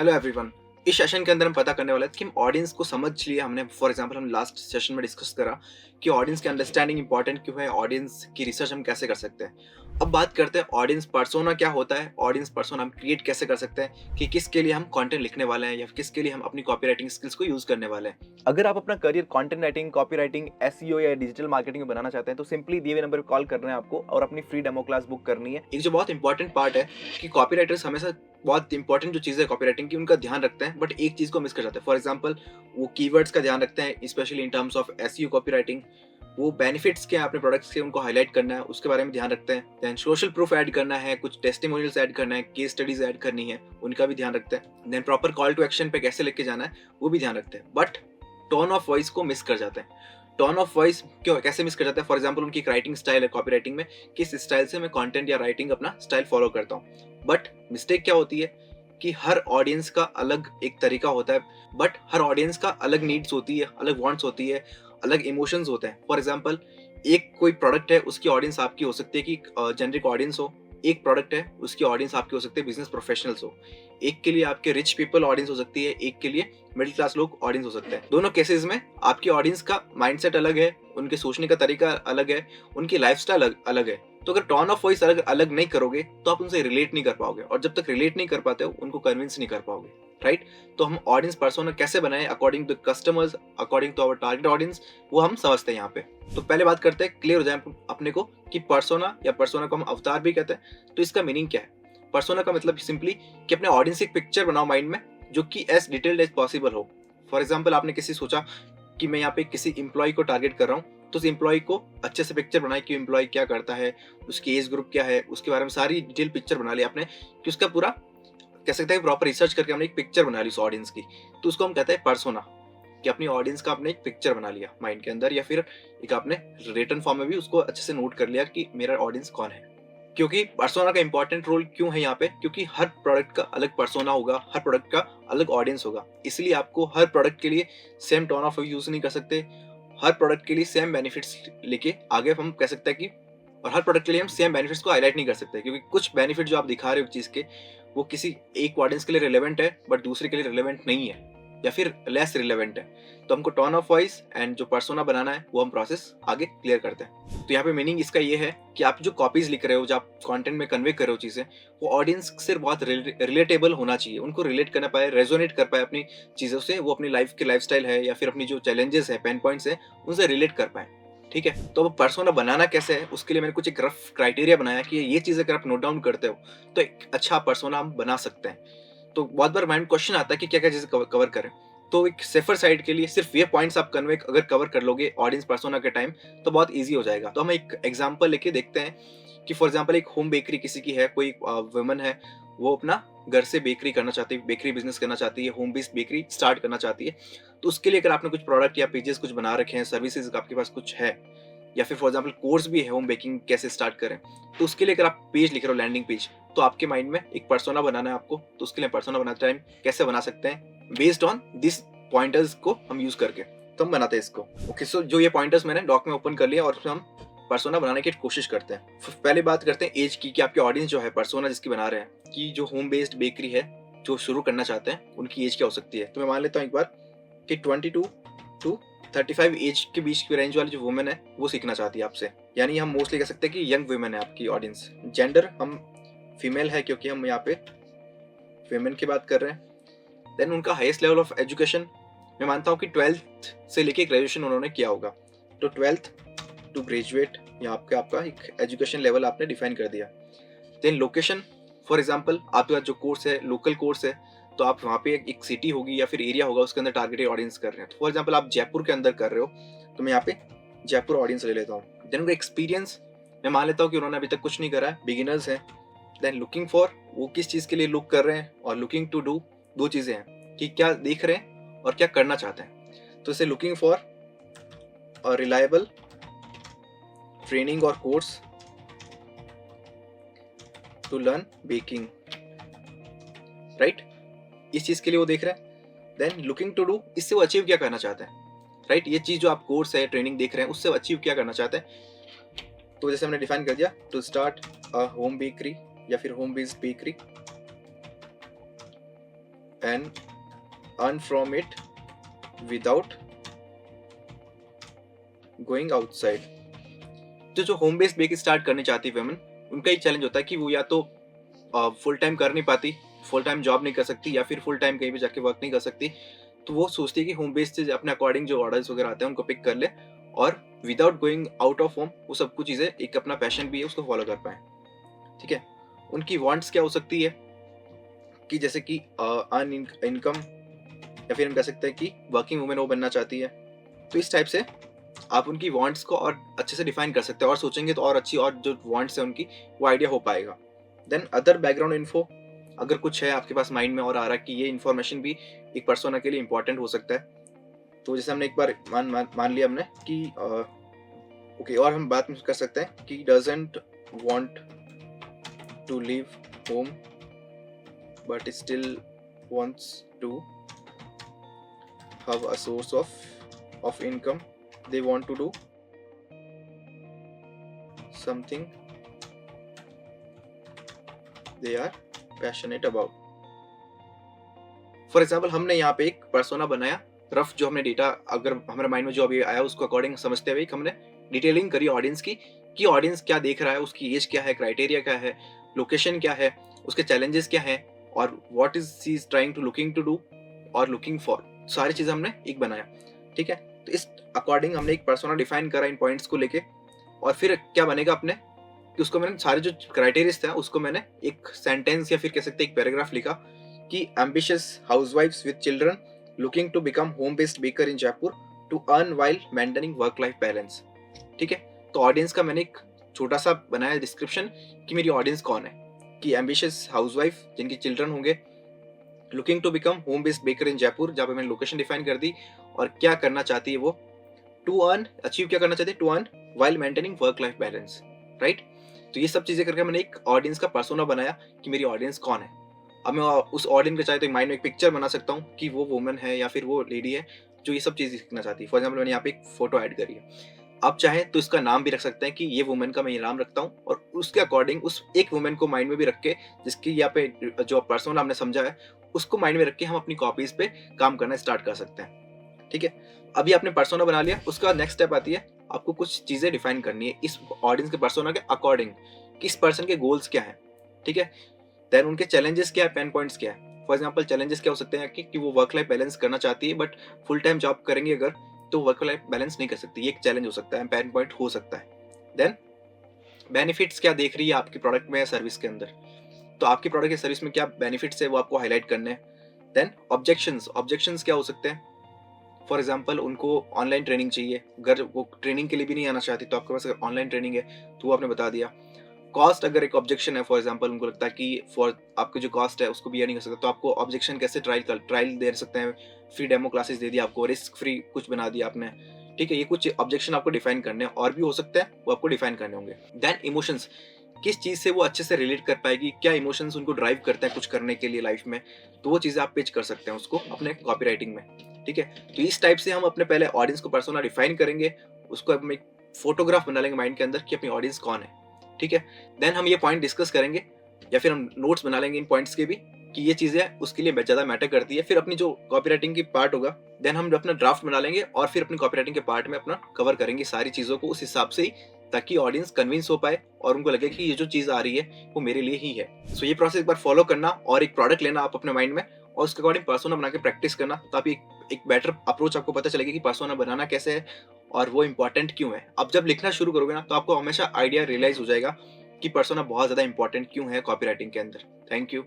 Hello everyone. इस session के अंदर हम पता करने वाले हैं कि हम ऑडियंस को समझ लिया हमने। फॉर एग्जांपल हम लास्ट सेशन में डिस्कस करा कि ऑडियंस की अंडरस्टैंडिंग इंपॉर्टेंट क्यों है, ऑडियंस की रिसर्च हम कैसे कर सकते हैं। अब बात करते हैं ऑडियंस पर्सोना क्या होता है, ऑडियंस पर्सोना हम क्रिएट कैसे कर सकते हैं कि किसके लिए हम कंटेंट लिखने वाले हैं या किसके लिए हम अपनी कॉपीराइटिंग स्किल्स को यूज करने वाले हैं। अगर आप अपना career content writing, copywriting, SEO या डिजिटल मार्केटिंग में बनाना चाहते हैं तो सिंपली दिए हुए नंबर पर कॉल करना है आपको और अपनी फ्री डेमो क्लास बुक करनी है। एक जो बहुत इंपॉर्टेंट पार्ट है कि कॉपीराइटर्स हमेशा बहुत इंपॉर्टेंट जो चीज़ है कॉपीराइटिंग की उनका ध्यान रखते हैं, बट एक चीज़ को मिस कर जाते हैं। फॉर एग्जांपल वो कीवर्ड्स का ध्यान रखते हैं, specially in terms of SEO copywriting. वो बेनिफिट्स क्या है अपने प्रोडक्ट्स के, उनको हाईलाइट करना है, उसके बारे में ध्यान रखते हैं। देन सोशल प्रूफ ऐड करना है, कुछ टेस्टिमोनियल्स ऐड करना है, केस स्टडीज ऐड करनी है, उनका भी ध्यान रखते हैं। Then proper call to action पे कैसे लेके जाना है वो भी ध्यान रखते हैं, बट टोन ऑफ वॉइस को मिस कर जाते हैं। टोन ऑफ वॉइस क्यों कैसे मिस कर जाता है? फॉर एग्जाम्पल उनकी एक राइटिंग स्टाइल है कॉपी राइटिंग में, किस स्टाइल से मैं कंटेंट या राइटिंग अपना स्टाइल फॉलो करता हूँ। बट मिस्टेक क्या होती है कि हर ऑडियंस का अलग एक तरीका होता है, बट हर ऑडियंस का अलग नीड्स होती है, अलग वांट्स होती है, अलग इमोशंस होते हैं। फॉर एग्जाम्पल एक कोई प्रोडक्ट है, उसकी ऑडियंस आपकी हो सकती है कि जेनरिक ऑडियंस हो। एक प्रोडक्ट है, उसकी ऑडियंस आपकी हो सकती है बिजनेस प्रोफेशनल्स हो। एक के लिए आपके रिच पीपल ऑडियंस हो सकती है, एक के लिए मिडिल क्लास लोग ऑडियंस हो सकते हैं। दोनों केसेस में आपकी ऑडियंस का माइंडसेट अलग है, उनके सोचने का तरीका अलग है, उनकी लाइफस्टाइल अलग है। तो अगर टोन ऑफ वॉइस अलग अलग नहीं करोगे तो आप उनसे रिलेट नहीं कर पाओगे, और जब तक रिलेट नहीं कर पाते हो उनको कन्विंस नहीं कर पाओगे, राइट? तो हम ऑडियंस पर्सोना कैसे बनाए according to customers, according to our target audience, वो हम समझते हैं यहाँ पे। तो पहले बात करते हैं, क्लियर हो जाए अपने को कि पर्सोना या पर्सोना को हम अवतार भी कहते हैं, तो इसका मीनिंग क्या है। पर्सोना का मतलब सिंपली कि अपने ऑडियंस की एक पिक्चर बनाओ माइंड में जो कि एज डिटेल्ड एज पॉसिबल हो। फॉर एग्जाम्पल आपने किसी सोचा कि मैं यहाँ पे किसी इंप्लॉय को टारगेट कर रहा हूँ, तो उस इंप्लॉय को अच्छे से पिक्चर बनाई कि इंप्लॉय क्या करता है, उसकी एज ग्रुप क्या है, उसके बारे में सारी डिटेल पिक्चर बना ली आपने, कि उसका पूरा कह सकते हैं प्रॉपर रिसर्च करके हमने एक पिक्चर बना ली उस ऑडियंस की। तो उसको हम कहते हैं पर्सोना, कि अपनी ऑडियंस का आपने एक पिक्चर बना लिया माइंड के अंदर, या फिर एक आपने रिटन फॉर्म में भी उसको अच्छे से नोट कर लिया कि मेरा ऑडियंस कौन है। क्योंकि पर्सोना का इंपॉर्टेंट रोल क्यों है यहाँ पे, क्योंकि हर प्रोडक्ट का अलग पर्सोना होगा, हर प्रोडक्ट का अलग ऑडियंस होगा, इसलिए आपको हर प्रोडक्ट के लिए सेम टोन ऑफ यूज नहीं कर सकते। हर प्रोडक्ट के लिए सेम बेनिफिट्स लेके आगे हम कह सकते हैं कि, और हर प्रोडक्ट के लिए हम सेम बेनिफिट्स को हाईलाइट नहीं कर सकते, क्योंकि कुछ बेनिफिट जो आप दिखा रहे हो चीज के वो किसी एक ऑडियंस के लिए रिलेवेंट है बट दूसरे के लिए रिलेवेंट नहीं है, या फिर लेस रिलेवेंट है। तो हमको टोन ऑफ वॉइस एंड जो पर्सोना बनाना है वो हम प्रोसेस आगे क्लियर करते हैं। तो यहाँ पे मीनिंग इसका ये है कि आप जो कॉपीज लिख रहे हो, जो आप कंटेंट में कन्वे कर रहे हो चीजें, वो ऑडियंस से बहुत रिलेटेबल होना चाहिए, उनको रिलेट कर पाए, रेजोनेट कर पाए अपनी चीजों से, वो अपनी लाइफ के लाइफस्टाइल है या फिर अपनी जो चैलेंजेस है, पेन पॉइंट्स है, उनसे रिलेट कर पाए। ठीक है, तो अब पर्सोना बनाना कैसे है उसके लिए मैंने कुछ एक रफ क्राइटेरिया बनाया कि ये चीज अगर आप नोट डाउन करते हो तो एक अच्छा पर्सोना हम बना सकते हैं। तो बहुत बार माइंड क्वेश्चन आता है कि क्या क्या चीजें कवर करें। तो एक सेफर साइड के लिए सिर्फ ये पॉइंट्स आप कन्वे अगर कवर कर लोगे ऑडियंस पर्सोना के टाइम, तो बहुत इजी हो जाएगा। तो हम एक एग्जांपल लेके देखते हैं कि फॉर एग्जांपल एक होम बेकरी किसी की है, कोई वुमन है, वो अपना घर से बेकरी करना चाहती है, बेकरी बिजनेस करना चाहती है, होम बेस्ड बेकरी स्टार्ट करना चाहती है। तो उसके लिए अगर आपने कुछ प्रोडक्ट या पेजेस कुछ बना रखे हैं, सर्विसेज आपके पास कुछ है, या फिर फॉर एग्जांपल कोर्स भी है होम बेकिंग कैसे स्टार्ट करें, तो उसके लिए अगर आप पेज लिख रहे हो, लैंडिंग पेज, तो आपके माइंड में एक पर्सोना बनाना है आपको। तो उसके लिए पर्सोना बनाते टाइम कैसे बना सकते हैं, बेस्ड ऑन दिस पॉइंटर्स को हम यूज करके तो हम बनाते हैं इसको। ओके, सो जो ये पॉइंटर्स मैंने डॉक में ओपन कर लिया और उसमें हम पर्सोना बनाने की कोशिश करते हैं। पहले बात करते हैं एज की, कि आपकी ऑडियंस जो है पर्सोना जिसकी बना रहे हैं, कि जो होम बेस्ड बेकरी है जो शुरू करना चाहते हैं उनकी एज क्या हो सकती है। तो मैं मान लेता हूँ एक बार कि 22 टू 35 एज के बीच की रेंज वाली जो वुमेन है वो सीखना चाहती है आपसे, यानी हम मोस्टली कह सकते हैं कि यंग वुमेन है आपकी ऑडियंस। जेंडर हम फीमेल है क्योंकि हम यहाँ पे वुमेन की बात कर रहे हैं। देन उनका हाईएस्ट लेवल ऑफ एजुकेशन, मैं मानता हूँ कि 12th से लेके ग्रेजुएशन उन्होंने किया होगा, तो 12th टू ग्रेजुएट या आपका एक एजुकेशन लेवल आपने डिफाइन कर दिया। देन लोकेशन, फॉर एग्जांपल आपका जो कोर्स है लोकल कोर्स है, तो आप वहाँ पे एक सिटी होगी या फिर एरिया होगा उसके अंदर टारगेटेड ऑडियंस कर रहे हैं। तो फॉर एग्जांपल आप जयपुर के अंदर कर रहे हो, तो मैं यहाँ पे जयपुर ऑडियंस ले लेता हूँ। देन उनका एक्सपीरियंस, मैं मान लेता हूँ कि उन्होंने अभी तक कुछ नहीं करा है, बिगिनर्स हैं। देन लुकिंग फॉर, वो किस चीज़ के लिए लुक कर रहे हैं, और लुकिंग टू डू, दो चीज़ें हैं कि क्या देख रहे हैं और क्या करना चाहते हैं। तो इसे लुकिंग फॉर और रिलायबल ट्रेनिंग और course to learn baking, right? इस चीज के लिए वो देख रहे हैं। देन लुकिंग टू डू, इससे वो अचीव क्या करना चाहते हैं, राइट? ये चीज जो आप कोर्स है ट्रेनिंग देख रहे हैं उससे वो अचीव क्या करना चाहते हैं। तो जैसे हमने डिफाइन कर दिया, to start a home bakery या फिर home based bakery, and earn from it without going outside. जो होम बेस्ड बेक स्टार्ट करनी चाहती है वुमेन, उनका ही चैलेंज होता है कि वो या तो फुल टाइम कर नहीं पाती, फुल टाइम जॉब नहीं कर सकती, या फिर फुल टाइम कहीं भी जाके वर्क नहीं कर सकती। तो वो सोचती है कि होम बेस्ड से अपने अकॉर्डिंग जो ऑर्डर्स वगैरह आते हैं उनको पिक कर ले, और without going out of home वो सब कुछ चीज़ें, एक अपना पैशन भी है, उसको फॉलो कर पाए। ठीक है, उनकी वांट्स क्या हो सकती है कि जैसे कि अर्न इनकम, या फिर हम कह सकते हैं कि वर्किंग वुमेन वो बनना चाहती है। तो इस टाइप से आप उनकी वांट्स को और अच्छे से डिफाइन कर सकते हैं, और सोचेंगे तो और अच्छी, और जो वांट्स है उनकी, वो आइडिया हो पाएगा। देन अदर बैकग्राउंड इन्फो, अगर कुछ है आपके पास माइंड में और आ रहा है कि ये इन्फॉर्मेशन भी एक पर्सोना के लिए इंपॉर्टेंट हो सकता है, तो जैसे हमने एक बार मान लिया हमने कि ओके, और हम बात कर सकते हैं कि doesn't want to leave home but still wants to have a source of income, they want to do something they are passionate about. For example हमने यहाँ पे एक पर्सोना बनाया, रफ जो हमने डेटा अगर हमारे माइंड में जो अभी आया उसको अकॉर्डिंग समझते हुए हमने डिटेलिंग करी ऑडियंस की, कि ऑडियंस क्या देख रहा है, उसकी एज क्या है, क्राइटेरिया क्या है, लोकेशन क्या है, उसके चैलेंजेस क्या है, और what is she is trying to looking to do और लुकिंग फॉर, सारी चीजें हमने एक बनाया। ठीक है, तो इस अकॉर्डिंग हमने एक पर्सोना डिफाइन करा इन पॉइंट्स को लेके, और फिर क्या बनेगा अपने कि उसको मैंने सारे जो क्राइटेरिया था उसको मैंने एक सेंटेंस या फिर कह सकते एक पैराग्राफ लिखा कि एम्बिशियस हाउसवाइफ्स with children looking to become home based baker in Jaipur to earn while maintaining work life balance. ठीक है, तो ऑडियंस का मैंने एक छोटा सा बनाया डिस्क्रिप्शन कि मेरी ऑडियंस कौन है, कि एम्बिशियस हाउसवाइफ जिनके चिल्ड्रन होंगे, looking to become home based baker in Jaipur, जहाँ पे मैंने लोकेशन डिफाइन कर दी, और क्या करना चाहती है वो, टू अर्न, अचीव क्या करना चाहती है, to earn while maintaining work life balance. Right, तो ये सब चीजें करके मैंने एक ऑडियंस का पर्सोना बनाया कि मेरी ऑडियंस कौन है। अब मैं उस ऑडियंस का चाहे तो माइंड में एक पिक्चर बना सकता हूँ कि वो वुमन है या फिर वो लेडी है जो ये सब चीजें सीखना चाहती है। फॉर एग्जाम्पल मैंने यहाँ पे एक फोटो ऐड करी है, आप चाहें तो इसका नाम भी रख सकते हैं कि ये वुमेन का मैं ये नाम रखता हूँ, और उसके अकॉर्डिंग उस एक वुमेन को माइंड में भी रख के, जिसकी यहाँ पे जो पर्सोना हमने समझा है उसको माइंड में रख के हम अपनी कॉपीज पे काम करना स्टार्ट कर सकते हैं। ठीक है, अभी आपने पर्सोना बना लिया, उसके बाद नेक्स्ट स्टेप आती है आपको कुछ चीजें डिफाइन करनी है इस ऑडियंस के पर्सोना के अकॉर्डिंग, किस पर्सन के गोल्स क्या है। ठीक है, देन उनके चैलेंजेस क्या है, पेन पॉइंट्स क्या है। फॉर एग्जाम्पल चैलेंजेस क्या हो सकते हैं कि वो वर्क लाइफ बैलेंस करना चाहती है बट फुल टाइम जॉब करेंगे अगर तो वर्क लाइफ बैलेंस नहीं कर सकती, ये एक चैलेंज हो सकता है, पेन पॉइंट हो सकता है। देन बेनिफिट्स क्या देख रही है आपकी प्रोडक्ट में या सर्विस के अंदर, तो आपकी प्रोडक्ट या सर्विस में क्या बेनिफिट्स है वो आपको हाईलाइट करने हैं। देन ऑब्जेक्शंस क्या हो सकते हैं, फॉर एग्जाम्पल उनको ऑनलाइन ट्रेनिंग चाहिए, अगर वो ट्रेनिंग के लिए भी नहीं आना चाहती तो आपके पास अगर ऑनलाइन ट्रेनिंग है तो वो आपने बता दिया। कॉस्ट अगर एक ऑब्जेक्शन है, फॉर एग्जांपल उनको लगता है कि फॉर आपकी जो कॉस्ट है उसको भी नहीं कर सकता, तो आपको ऑब्जेक्शन कैसे ट्रायल दे सकते हैं, फ्री डेमो क्लासेस दे दिया आपको, रिस्क फ्री कुछ बना दिया आपने। ठीक है, ये कुछ ऑब्जेक्शन आपको डिफाइन करने हैं, और भी हो सकते हैं वो आपको डिफाइन करने होंगे। देन इमोशंस, किस चीज से वो अच्छे से रिलेट कर पाएगी, क्या इमोशंस उनको ड्राइव करते हैं कुछ करने के लिए लाइफ में, तो वो चीजें आप पिच कर सकते हैं उसको अपने कॉपी राइटिंग में। ठीक है, तो इस टाइप से हम अपने पहले ऑडियंस को पर्सोना डिफाइन करेंगे, उसको हम एक फोटोग्राफ बना लेंगे माइंड के अंदर कि अपनी ऑडियंस कौन है। ठीक है, देन हम ये पॉइंट डिस्कस करेंगे या फिर हम नोट्स बना लेंगे इन पॉइंट्स के भी कि ये चीजें उसके लिए ज्यादा मैटर करती है। फिर अपनी जो कॉपीराइटिंग की पार्ट होगा, देन हम अपना ड्राफ्ट बना लेंगे और फिर अपनी कॉपीराइटिंग के पार्ट में अपना कवर करेंगे सारी चीजों को उस हिसाब से ही, ताकि ऑडियंस कन्विंस हो पाए और उनको लगे कि ये जो चीज आ रही है वो मेरे लिए ही है। सो ये प्रोसेस एक बार फॉलो करना और एक प्रोडक्ट लेना आप अपने माइंड में, और उसके अकॉर्डिंग पर्सोना बना के प्रैक्टिस करना, ताकि एक बेटर अप्रोच आपको पता चलेगी कि पर्सोना बनाना कैसे है और वो इंपॉर्टेंट क्यों है। अब जब लिखना शुरू करोगे ना तो आपको हमेशा आइडिया रियलाइज हो जाएगा कि पर्सोना बहुत ज्यादा इंपॉर्टेंट क्यों है कॉपीराइटिंग के अंदर। Thank you.